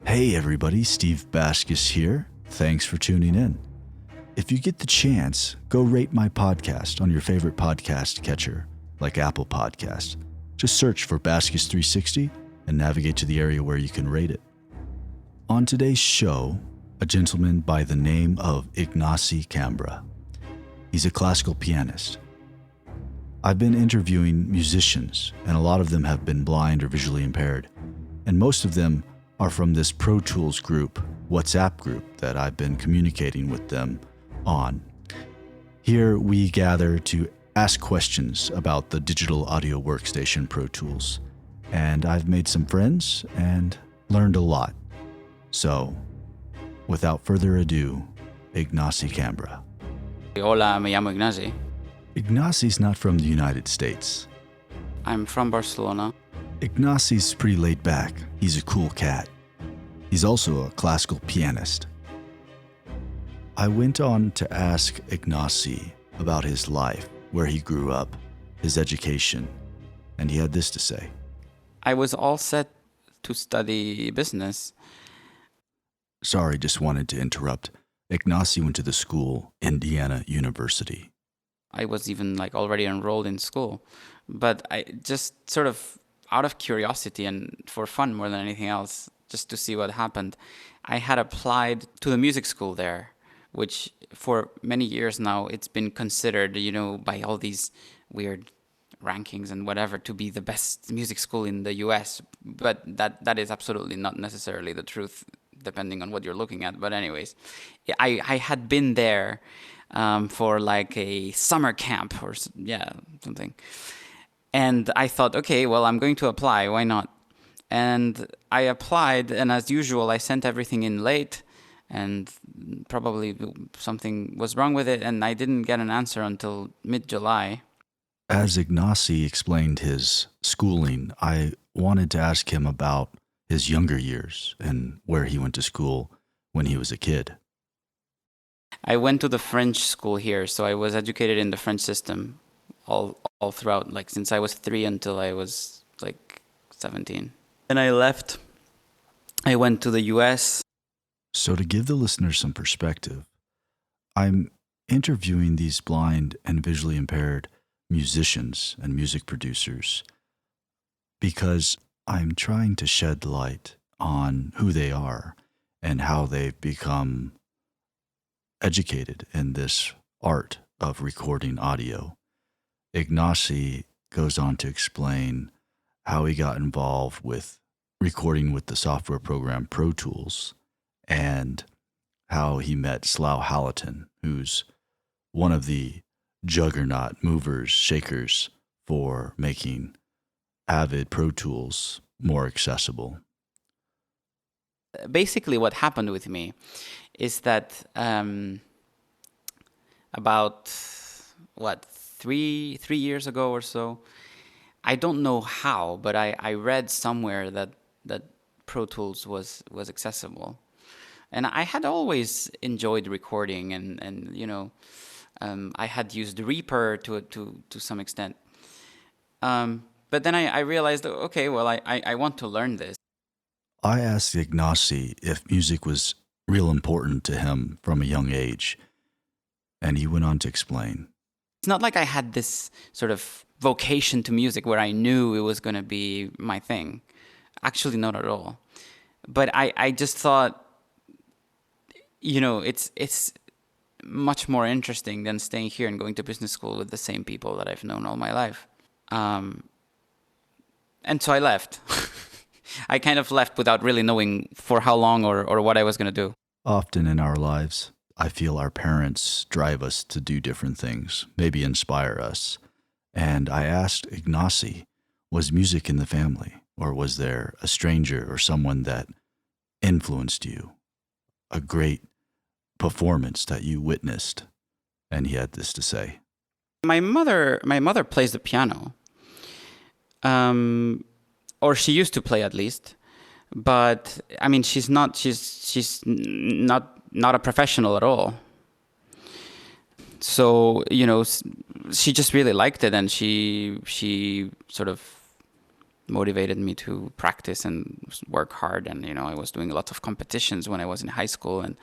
Hey everybody, Steve Baskis here. Thanks for tuning in. If you get the chance, go rate my podcast on your favorite podcast catcher, like Apple Podcast. Just search for Baskis 360 and navigate to the area where you can rate it. On today's show, a gentleman by the name of Ignasi Cambra. He's a classical pianist. I've been interviewing musicians, and a lot of them have been blind or visually impaired, and most of them are from this Pro Tools group, WhatsApp group that I've been communicating with them on. Here we gather to ask questions about the digital audio workstation Pro Tools, and I've made some friends and learned a lot. So, without further ado, Ignasi Cambra. Hola, me llamo Ignasi. Ignasi's not from the United States. I'm from Barcelona. Ignasi's pretty laid back. He's a cool cat. He's also a classical pianist. I went on to ask Ignasi about his life, where he grew up, his education, and he had this to say. I was all set to study business. Sorry, just wanted to interrupt. Ignasi went to the school, Indiana University. I was even already enrolled in school, but I just sort of out of curiosity and for fun more than anything else, just to see what happened, I had applied to the music school there, which for many years now, it's been considered, by all these weird rankings and whatever, to be the best music school in the US. But that is absolutely not necessarily the truth, depending on what you're looking at. But anyways, I had been there for a summer camp or something. And I thought, okay, well, I'm going to apply. Why not? And I applied, and as usual, I sent everything in late, and probably something was wrong with it, and I didn't get an answer until mid-July. As Ignasi explained his schooling, I wanted to ask him about his younger years and where he went to school when he was a kid. I went to the French school here, so I was educated in the French system all throughout, since I was 3 until I was 17. Then I left. I went to the US. So to give the listeners some perspective, I'm interviewing these blind and visually impaired musicians and music producers because I'm trying to shed light on who they are and how they've become educated in this art of recording audio. Ignasi goes on to explain how he got involved with recording with the software program Pro Tools and how he met Slough Hallaton, who's one of the juggernaut movers, shakers for making Avid Pro Tools more accessible. Basically, what happened with me is that about, 3 years ago or so, I don't know how, but I read somewhere that Pro Tools was accessible. And I had always enjoyed recording and I had used Reaper to some extent. But then I realized, okay, well, I want to learn this. I asked Ignasi if music was real important to him from a young age, and he went on to explain. It's not like I had this sort of vocation to music where I knew it was going to be my thing. Actually, not at all. But I just thought, it's much more interesting than staying here and going to business school with the same people that I've known all my life. And so I left. I kind of left without really knowing for how long or what I was going to do. Often in our lives, I feel our parents drive us to do different things, maybe inspire us. And I asked Ignasi, was music in the family, or was there a stranger or someone that influenced you? A great performance that you witnessed? And he had this to say. My mother plays the piano. Or she used to play at least. But I mean, she's not a professional at all. So, she just really liked it, and she sort of motivated me to practice and work hard. And, I was doing lots of competitions when I was in high school, and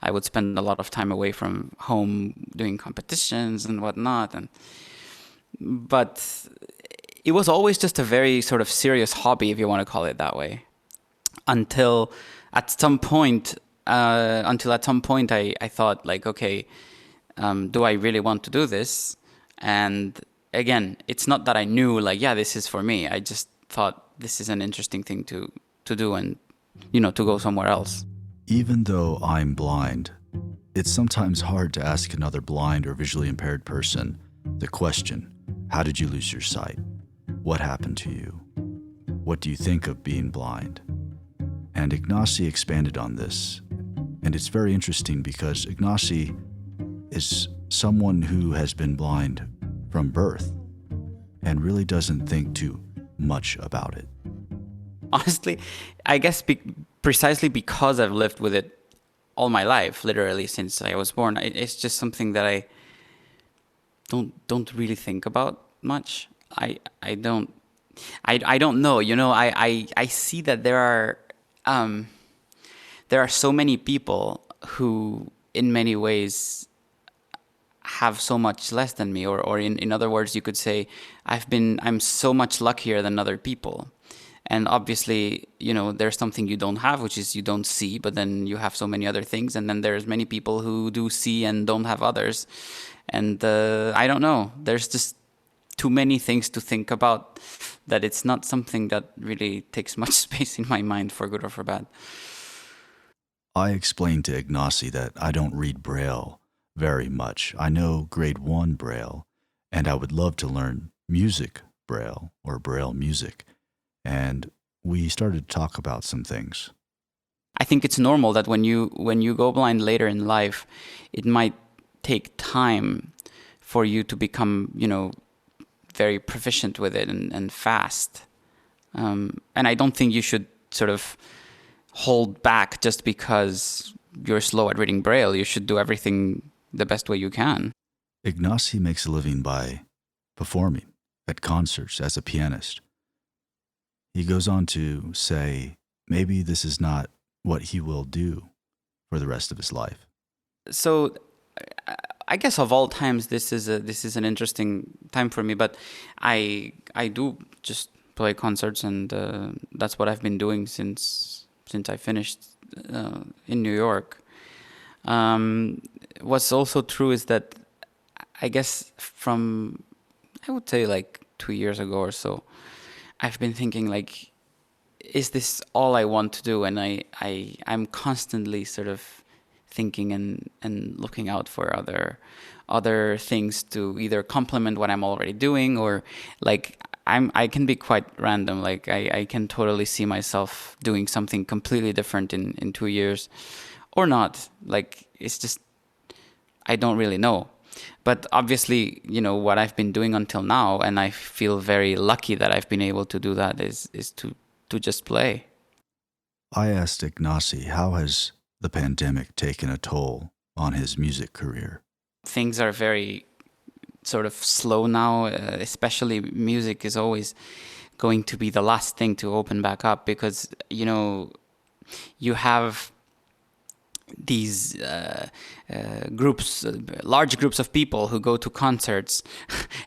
I would spend a lot of time away from home doing competitions and whatnot. But it was always just a very sort of serious hobby, if you want to call it that way, until at some point, I thought like, okay, do I really want to do this? And again, it's not that I knew like, yeah, this is for me. I just thought this is an interesting thing to do and, to go somewhere else. Even though I'm blind, it's sometimes hard to ask another blind or visually impaired person the question, how did you lose your sight? What happened to you? What do you think of being blind? And Ignasi expanded on this. And it's very interesting because Ignasi is someone who has been blind from birth and really doesn't think too much about it. Honestly, I guess precisely because I've lived with it all my life, literally since I was born, it's just something that I don't really think about much. I don't know. I see that there are so many people who, in many ways, have so much less than me, or in other words, you could say I'm so much luckier than other people. And obviously, there's something you don't have, which is you don't see, but then you have so many other things. And then there's many people who do see and don't have others. And I don't know, there's just too many things to think about that it's not something that really takes much space in my mind, for good or for bad. I explained to Ignasi that I don't read Braille very much. I know grade 1 Braille, and I would love to learn music Braille or Braille music. And we started to talk about some things. I think it's normal that when you go blind later in life, it might take time for you to become, very proficient with it and fast. And I don't think you should sort of hold back just because you're slow at reading Braille. You should do everything the best way you can. Ignasi makes a living by performing at concerts as a pianist. He goes on to say maybe this is not what he will do for the rest of his life. So I guess of all times, this is an interesting time for me, but I do just play concerts, and that's what I've been doing since I finished in New York. What's also true is that I guess I would say like 2 years ago or so, I've been thinking like, is this all I want to do? And I'm constantly sort of thinking and looking out for other things to either complement what I'm already doing, or like I can be quite random. Like I can totally see myself doing something completely different in 2 years, or not. Like it's just, I don't really know. But obviously, what I've been doing until now, and I feel very lucky that I've been able to do that, is to just play. I asked Ignasi, how has the pandemic taken a toll on his music career? Things are very sort of slow now, especially music is always going to be the last thing to open back up, because, you have these large groups of people who go to concerts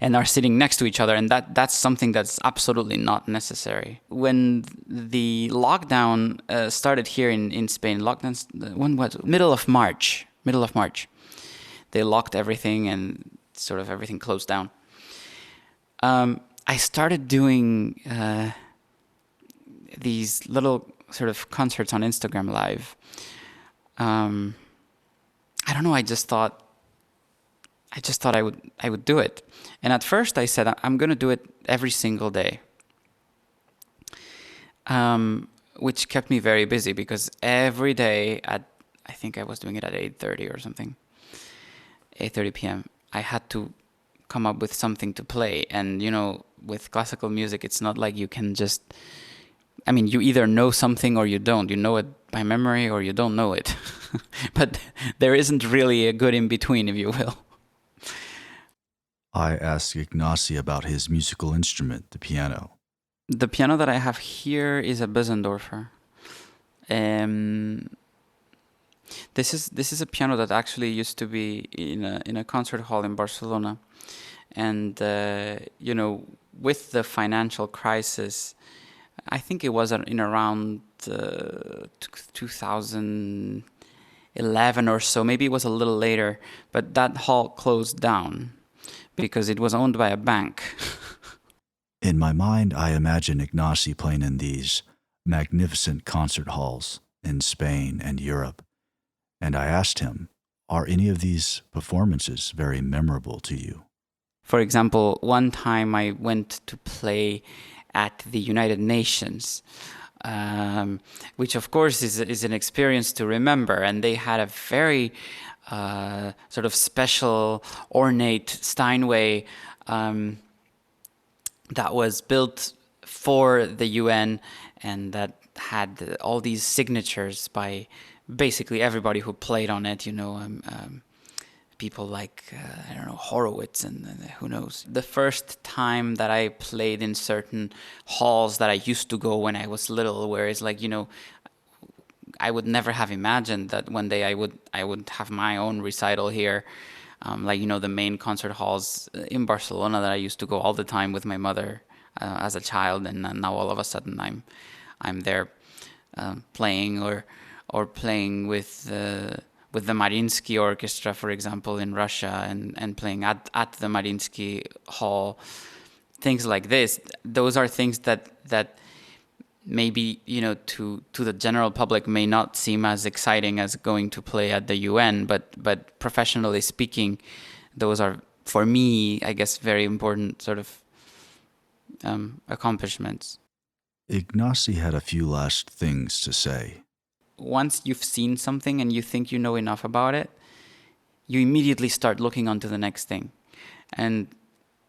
and are sitting next to each other, and that's something that's absolutely not necessary. When the lockdown started here in Spain, when was middle of March, they locked everything and sort of everything closed down. I started doing these little sort of concerts on Instagram Live. I don't know. I just thought I would do it. And at first I said, I'm going to do it every single day. Which kept me very busy, because every day I think I was doing it at 8:30 or something, 8:30 p.m. I had to come up with something to play. And, with classical music, it's not like you can just, you either know something or you don't. You know it by memory or you don't know it. But there isn't really a good in between, if you will. I asked Ignasi about his musical instrument, the piano. The piano that I have here is a Bösendorfer. This is a piano that actually used to be in a concert hall in Barcelona, and with the financial crisis, I think it was in around 2011 or so. Maybe it was a little later, but that hall closed down because it was owned by a bank. In my mind, I imagine Ignasi playing in these magnificent concert halls in Spain and Europe. And I asked him, are any of these performances very memorable to you? For example, one time I went to play at the United Nations, which of course is an experience to remember. And they had a very sort of special, ornate Steinway that was built for the UN, and that had all these signatures by basically everybody who played on it, people like, I don't know, Horowitz and who knows. The first time that I played in certain halls that I used to go when I was little, where it's like, I would never have imagined that one day I would have my own recital here. The main concert halls in Barcelona that I used to go all the time with my mother as a child, and now all of a sudden I'm there playing or playing with the Mariinsky Orchestra, for example, in Russia, and playing at the Mariinsky Hall. Things like this. Those are things that maybe, to the general public may not seem as exciting as going to play at the UN, but professionally speaking, those are, for me, I guess, very important sort of accomplishments. Ignasi had a few last things to say. Once you've seen something and you think you know enough about it, you immediately start looking onto the next thing. And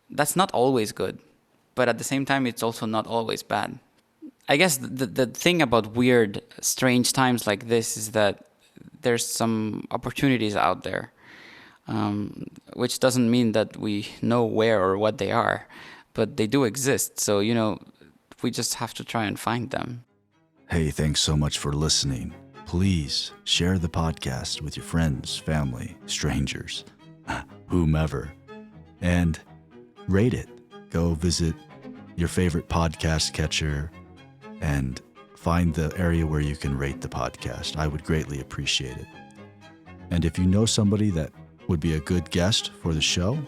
that's not always good, but at the same time, it's also not always bad. I guess the thing about weird, strange times like this is that there's some opportunities out there, which doesn't mean that we know where or what they are, but they do exist. So, we just have to try and find them. Hey, thanks so much for listening. Please share the podcast with your friends, family, strangers, whomever, and rate it. Go visit your favorite podcast catcher and find the area where you can rate the podcast. I would greatly appreciate it. And if you know somebody that would be a good guest for the show,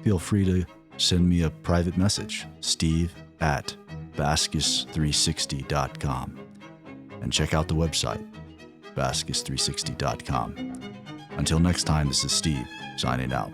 feel free to send me a private message, steve@baskis360.com. And check out the website, baskis360.com. Until next time, this is Steve, signing out.